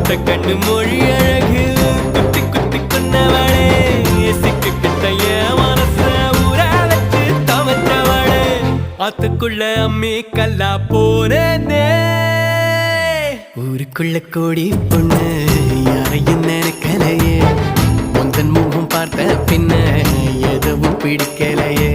கண்ணு மொழி அழகு குத்தி குத்தி கொன்னவளே சிக்கிட்ட என் மனச ஊற வச்சு தவற்றவளே ஆத்துக்குள்ள அம்மி கல்லா போனே ஊருக்குள்ள கோடி பொண்ணு யாரையும் நினைக்கலையே உந்தன் முகம் பார்த்த பின்ன எதுவும் பிடிக்கலையே